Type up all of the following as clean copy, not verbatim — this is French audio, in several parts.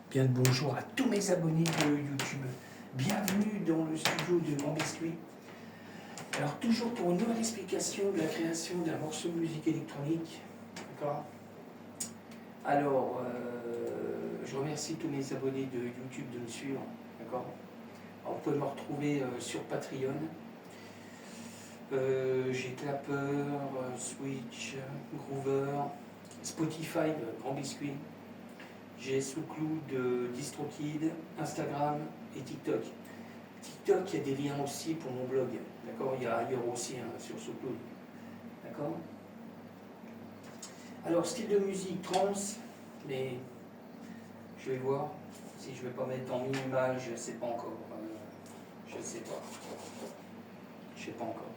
Bien le bonjour à tous mes abonnés de YouTube. Bienvenue dans le studio de Grand Biscuit. Alors toujours pour une nouvelle explication de la création d'un morceau de musique électronique. D'accord. Alors, je remercie tous mes abonnés de YouTube de me suivre. D'accord. Vous pouvez me retrouver sur Patreon. J'ai Clapper, Switch, Groover, Spotify, Grand Biscuit. J'ai SoundCloud, DistroKid, Instagram et TikTok. TikTok, il y a des liens aussi pour mon blog. D'accord. Il y a ailleurs aussi sur SoundCloud. D'accord. Alors, style de musique trance, mais je vais voir si je ne vais pas mettre en minimal, je ne sais pas encore. Je ne sais pas. Je ne sais pas encore.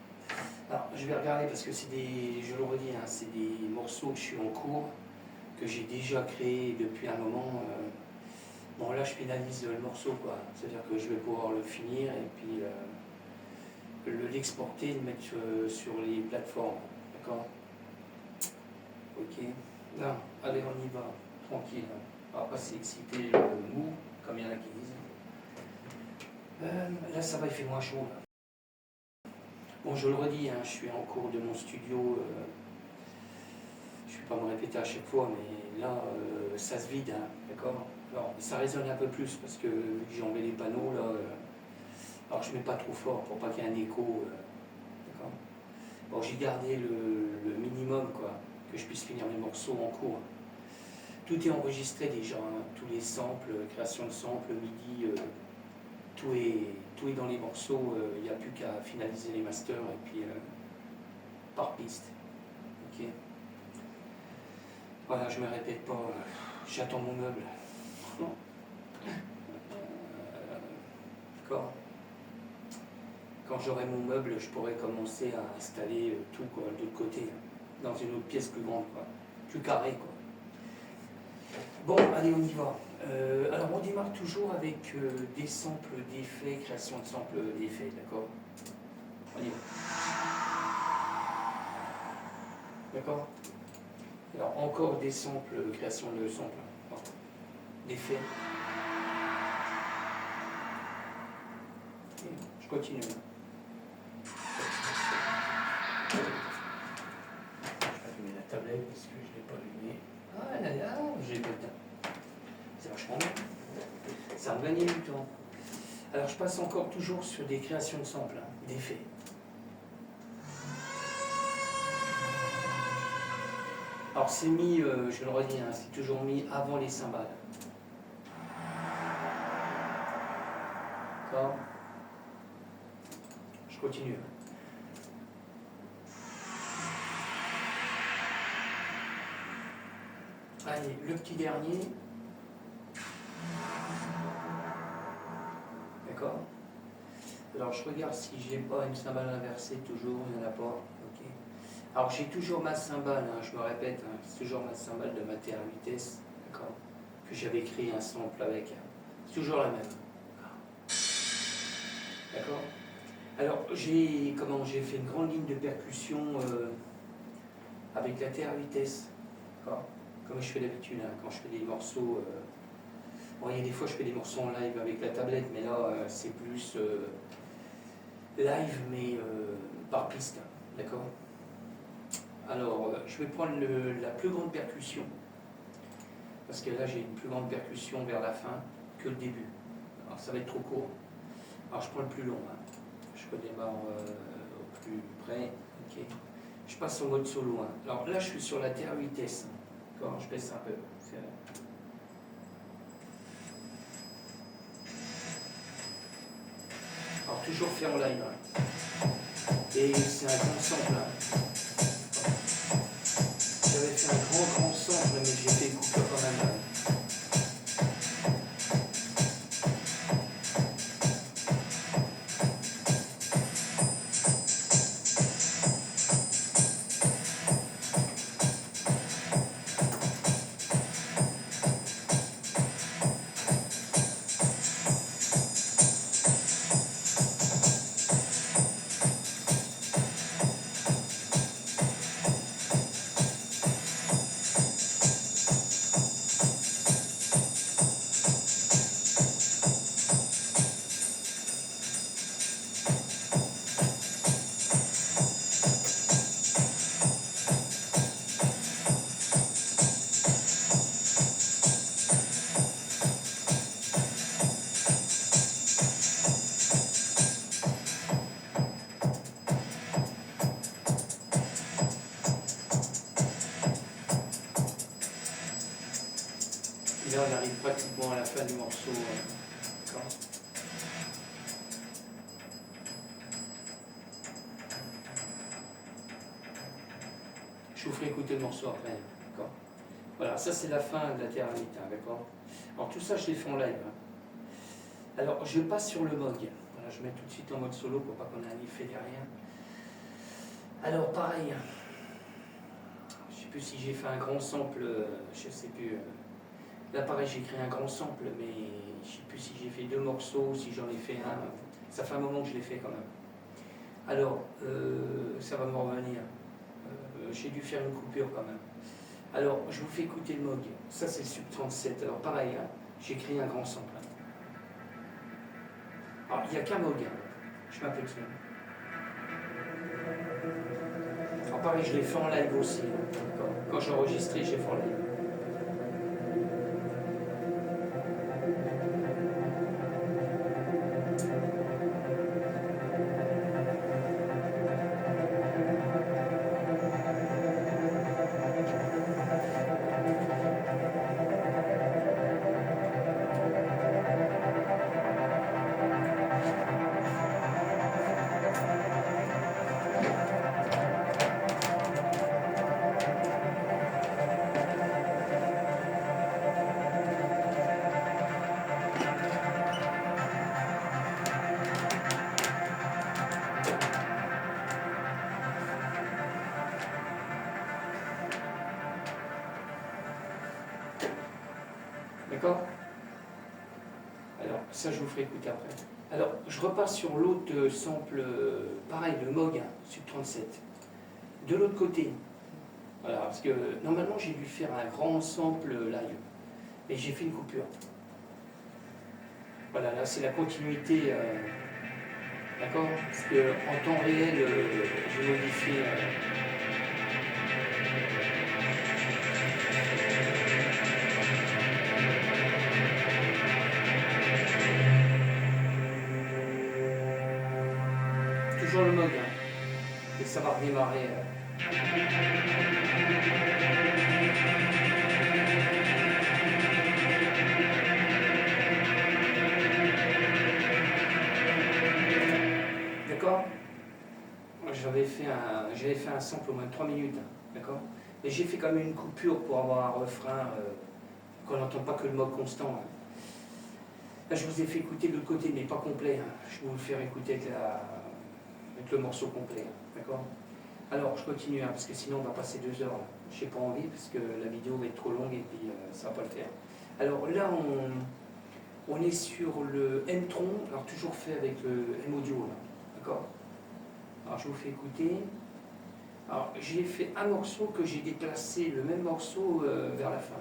Alors, je vais regarder parce que c'est des, je le redis, c'est des morceaux que je suis en cours, que j'ai déjà créé depuis un moment. Bon, là, je finalise le morceau, quoi. C'est-à-dire que je vais pouvoir le finir et puis l'exporter, le mettre sur les plateformes. D'accord. Ok. Là, allez, on y va. Tranquille. On va pas s'exciter le mou, comme il y en a qui disent. Là, ça va, il fait moins chaud. Là. Bon, je le redis, je suis en cours de mon studio. Je ne vais pas me répéter à chaque fois, mais là, ça se vide. D'accord. Alors, ça résonne un peu plus parce que vu que j'ai enlevé les panneaux, là, alors je ne mets pas trop fort pour pas qu'il y ait un écho. D'accord. Bon, j'ai gardé le minimum, quoi, que je puisse finir mes morceaux en cours. Tout est enregistré déjà, tous les samples, création de samples, MIDI, tout est dans les morceaux, il n'y a plus qu'à finaliser les masters et puis par piste. Ok. Voilà, je ne me répète pas, j'attends mon meuble. D'accord. Quand j'aurai mon meuble, je pourrai commencer à installer tout, quoi, de l'autre côté, dans une autre pièce plus grande, quoi, plus carrée, quoi. Bon, allez, on y va. Alors, on démarre toujours avec des samples d'effets, création de samples d'effets, d'accord. On y va. D'accord. Alors, encore des samples, création de samples, d'effets. Je continue. Je vais allumer la tablette parce que je ne l'ai pas allumée. Ah là là, je l'ai pas le temps. C'est vachement bien. Ça me gagne du temps. Alors, je passe encore toujours sur des créations de samples, d'effets. Alors c'est mis, je le redis, c'est toujours mis avant les cymbales. D'accord. Je continue. Allez, le petit dernier. D'accord. Alors je regarde si j'ai pas une cymbale inversée, toujours, il n'y en a pas. Ok. Alors j'ai toujours ma cymbale, je me répète, c'est toujours ma cymbale de Mater à vitesse, d'accord, que j'avais créé un sample avec. C'est toujours la même. D'accord. Alors j'ai fait une grande ligne de percussion avec la terre à vitesse. D'accord. Comme je fais d'habitude, quand je fais des morceaux. Bon, il y a des fois je fais des morceaux en live avec la tablette, mais là c'est plus live mais par piste. D'accord. Alors je vais prendre la plus grande percussion. Parce que là j'ai une plus grande percussion vers la fin que le début. Alors ça va être trop court. Alors je prends le plus long. Je redémarre au plus près. Ok. Je passe au mode solo. Alors là je suis sur la terre à vitesse. D'accord. Je baisse un peu. Alors toujours fait en live. Et c'est un grand sample. J'avais fait un grand sample, mais j'ai fait couper quand même. arrive pratiquement à la fin du morceau. D'accord. Je vous ferai écouter le morceau après. D'accord. Voilà, ça c'est la fin de la théramite. D'accord. Alors tout ça, je l'ai fait en live. Alors, je passe sur le Moog. Voilà, je mets tout de suite en mode solo pour pas qu'on ait un effet derrière. Alors, pareil. Je sais plus si j'ai fait un grand sample, je sais plus. Là, pareil, j'ai créé un grand sample, mais je sais plus si j'ai fait 2 morceaux, si j'en ai fait un. Ça fait un moment que je l'ai fait quand même. Alors, ça va me revenir. J'ai dû faire une coupure quand même. Alors, je vous fais écouter le Moog. Ça, c'est le Sub 37. Alors, pareil, j'ai créé un grand sample. Alors, il n'y a qu'un Moog. Je m'appelle ça. Alors, pareil, je l'ai fait en live aussi. Quand j'ai enregistré, j'ai fait en live. D'accord. Alors, ça, je vous ferai écouter après. Alors, je repars sur l'autre sample, pareil, le Moog, Sub 37. De l'autre côté, voilà, parce que normalement, j'ai dû faire un grand sample live, mais j'ai fait une coupure. Voilà, là, c'est la continuité, d'accord. Parce qu'en temps réel, j'ai modifié. Toujours le Moog, et ça va redémarrer. D'accord. J'avais fait un sample au moins de 3 minutes, d'accord. Mais j'ai fait quand même une coupure pour avoir un refrain qu'on n'entend pas que le Moog constant. Là, je vous ai fait écouter de l'autre côté, mais pas complet. Je vais vous le faire écouter avec le morceau complet, d'accord. Alors, je continue, parce que sinon on va passer 2 heures. Je n'ai pas envie, parce que la vidéo va être trop longue et puis ça ne va pas le faire. Alors là, on est sur le M-Tron, alors toujours fait avec le M-Audio, d'accord. Alors, je vous fais écouter. Alors, j'ai fait un morceau que j'ai déplacé, le même morceau vers la fin.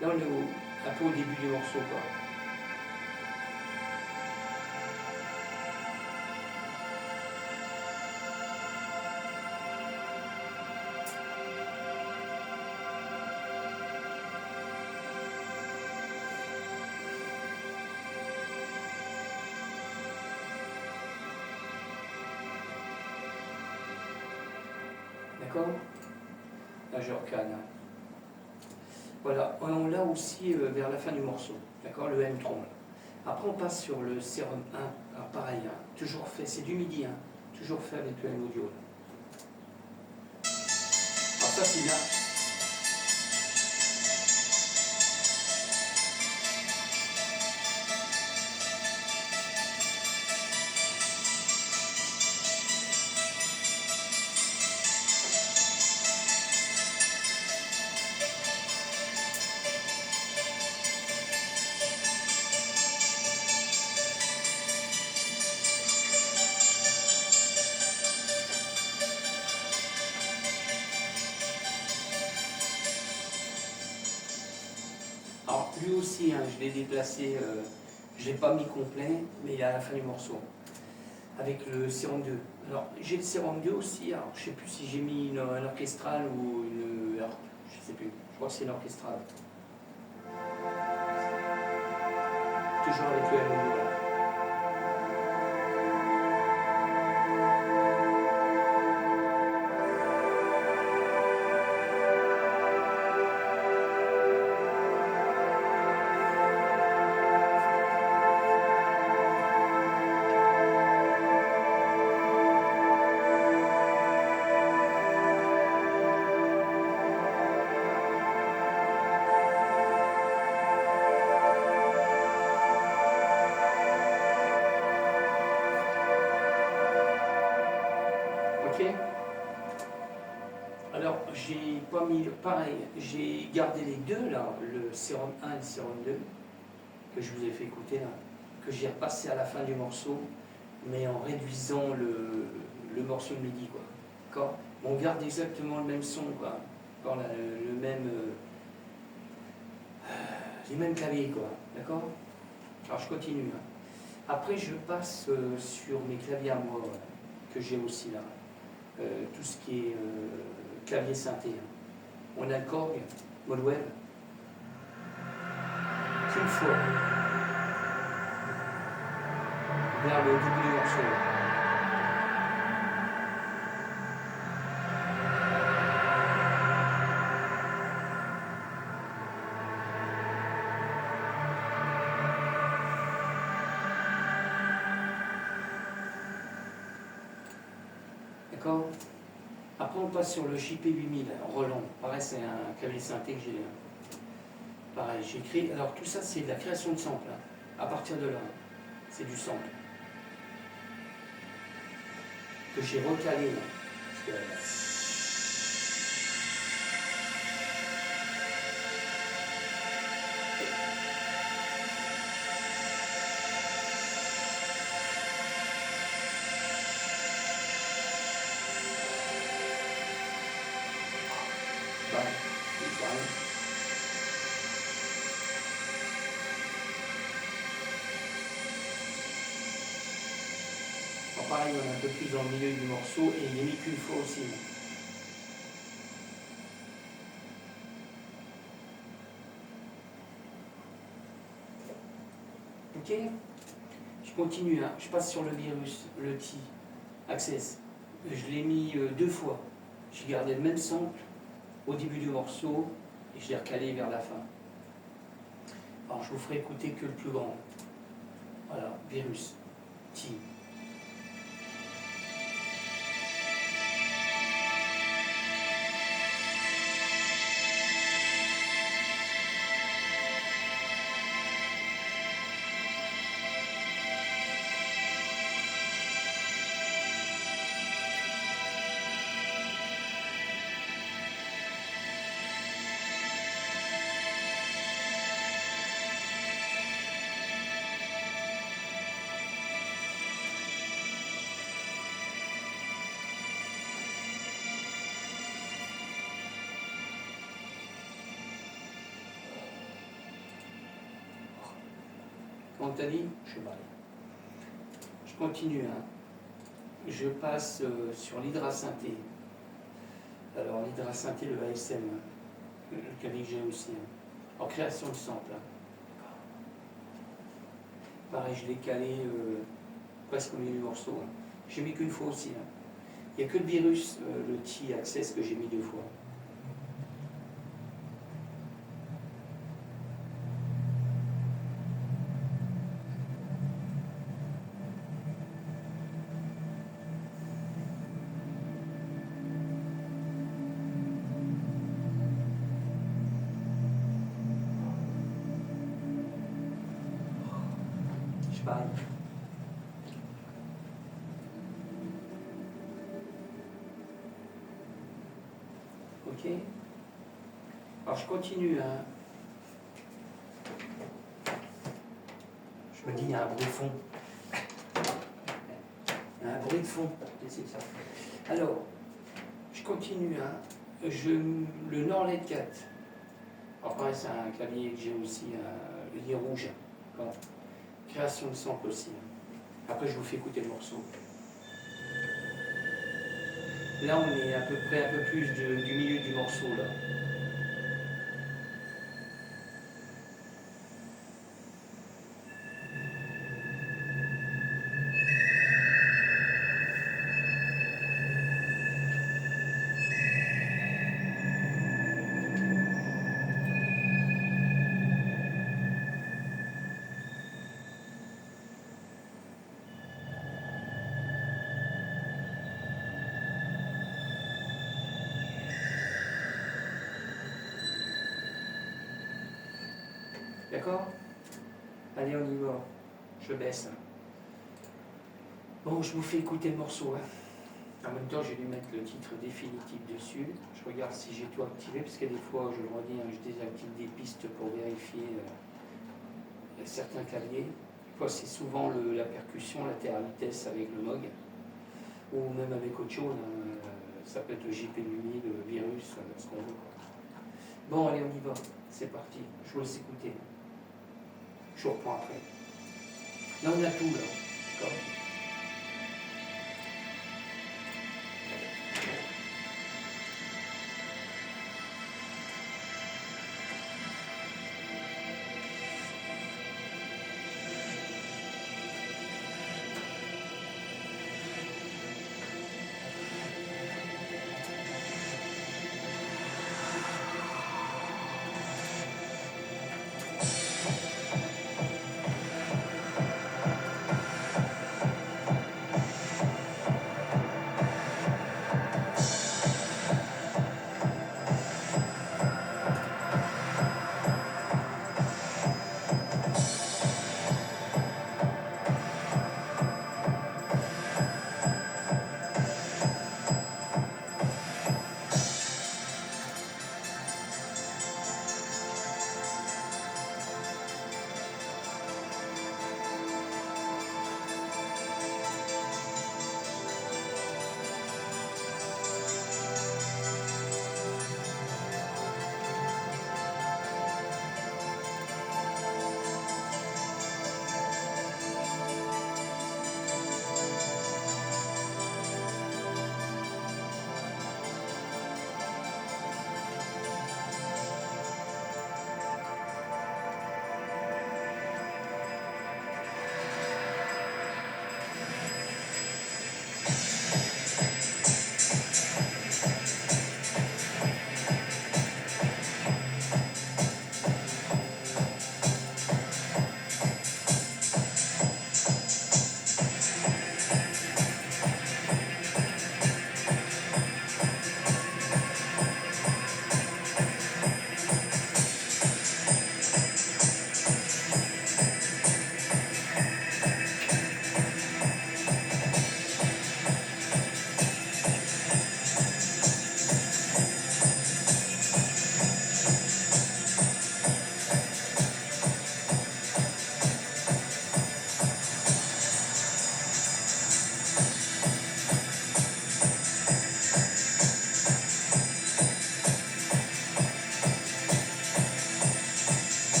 Là, on est un peu au début du morceau, quoi. D'accord. Là, je recale. Voilà, on l'a aussi vers la fin du morceau, d'accord, le M-Tron. Après, on passe sur le Serum 1. Alors, pareil, toujours fait, c'est du MIDI, toujours fait avec le M-Audio. Alors, ça, c'est bien. Alors, lui aussi, je l'ai déplacé, je ne l'ai pas mis complet, mais il est à la fin du morceau, avec le Serum 2. Alors, j'ai le Serum 2 aussi, alors je ne sais plus si j'ai mis un orchestral ou une harpe, je ne sais plus, je crois que c'est une orchestrale. Toujours avec le M-Audio, là. Ok. Alors, j'ai pas mis, pareil, j'ai gardé les deux là, le sérum 1 et le sérum 2, que je vous ai fait écouter là, que j'ai repassé à la fin du morceau, mais en réduisant le morceau de midi, quoi. D'accord. On garde exactement le même son, quoi. D'accord, le même, les mêmes claviers, quoi. D'accord. Alors, je continue. Hein. Après, je passe sur mes claviers à moi, que j'ai aussi là. Tout ce qui est clavier synthé. Hein. On a le Korg, Moldwell, qu'une fois, vers le début du morceau. D'accord. Après, on passe sur le JP8000, Roland. Pareil, c'est un clavier synthé que j'ai. Pareil, j'ai créé. Alors, tout ça, c'est de la création de samples. Hein. À partir de là, c'est du sample. Que j'ai recalé. Là. Parce que, bah, c'est pareil. Alors, pareil, on est un peu plus dans le milieu du morceau et il n'est mis qu'une fois aussi. Ok. Je continue, hein. Je passe sur le virus, le T, Access. Je l'ai mis 2 fois. J'ai gardé le même sample au début du morceau et je l'ai recalé vers la fin. Alors je vous ferai écouter que le plus grand. Voilà, virus, T. Comment t'as dit? Je sais pas. Je continue. Hein. Je passe sur l'hydrasynthé. Alors l'hydrasynthé, le ASM, le clavier que j'ai aussi. Hein. En création de sample. Hein. Pareil, je l'ai calé presque au milieu du morceau. Hein. J'ai mis qu'une fois aussi. Hein. Il n'y a que le virus, le T Access que j'ai mis 2 fois. Je parle. Ok. Alors je continue. Hein. Je me dis, il y a un bruit de fond. Il y a un bruit de fond. C'est ça. Alors, je continue. Hein. Le Norlet 4. Alors pareil, c'est un clavier que j'ai aussi, le lien rouge. Bon. Création de sample aussi. Après, je vous fais écouter le morceau. Là, on est à peu près un peu plus du milieu du morceau là. D'accord? Allez, on y va. Je baisse. Bon, je vous fais écouter le morceau. Hein. En même temps, je vais lui mettre le titre définitif dessus. Je regarde si j'ai tout activé, parce que des fois, je le redis, hein, je désactive des pistes pour vérifier certains claviers. Des fois, c'est souvent la percussion latérale vitesse avec le MOG, ou même avec autre chose. Hein. Ça peut être le JP8000, le virus, ce qu'on veut. Bon, allez, on y va. C'est parti. Je vous laisse écouter. Je vous reprends après. Là, on a tout, là. D'accord.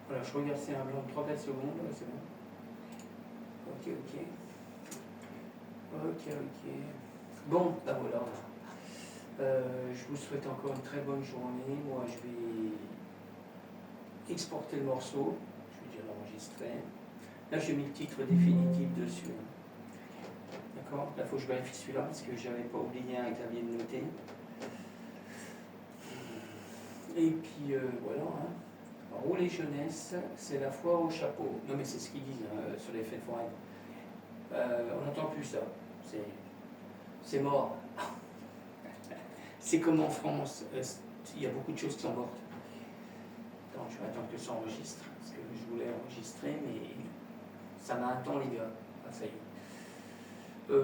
Voilà, je regarde, c'est un blanc de 3-4 secondes, c'est bon. Ok. Bon, ben voilà. Je vous souhaite encore une très bonne journée. Moi, je vais exporter le morceau. Je vais déjà l'enregistrer. Là, j'ai mis le titre définitif dessus. D'accord. Là, il faut que je vérifie celui-là parce que je n'avais pas oublié un clavier de noter. Et puis, voilà. Hein. Rouler jeunesse, c'est la foi au chapeau. Non, mais c'est ce qu'ils disent sur les fêtes foraines. On n'entend plus ça. C'est mort. C'est comme en France. Il y a beaucoup de choses qui sont mortes. Attends, je vais attendre que ça enregistre. Parce que je voulais enregistrer, mais ça m'a un temps, les gars. Ah, ça y est.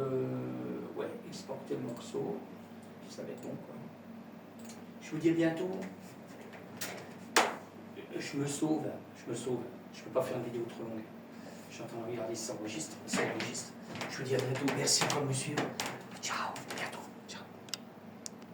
Ouais, exporter le morceau. Puis ça va être bon, quoi. Je vous dis à bientôt. Je me sauve. Je ne peux pas faire une vidéo trop longue. Je suis en train de regarder si ça enregistre. Ça enregistre. Je vous dis à bientôt. Merci encore de me suivre.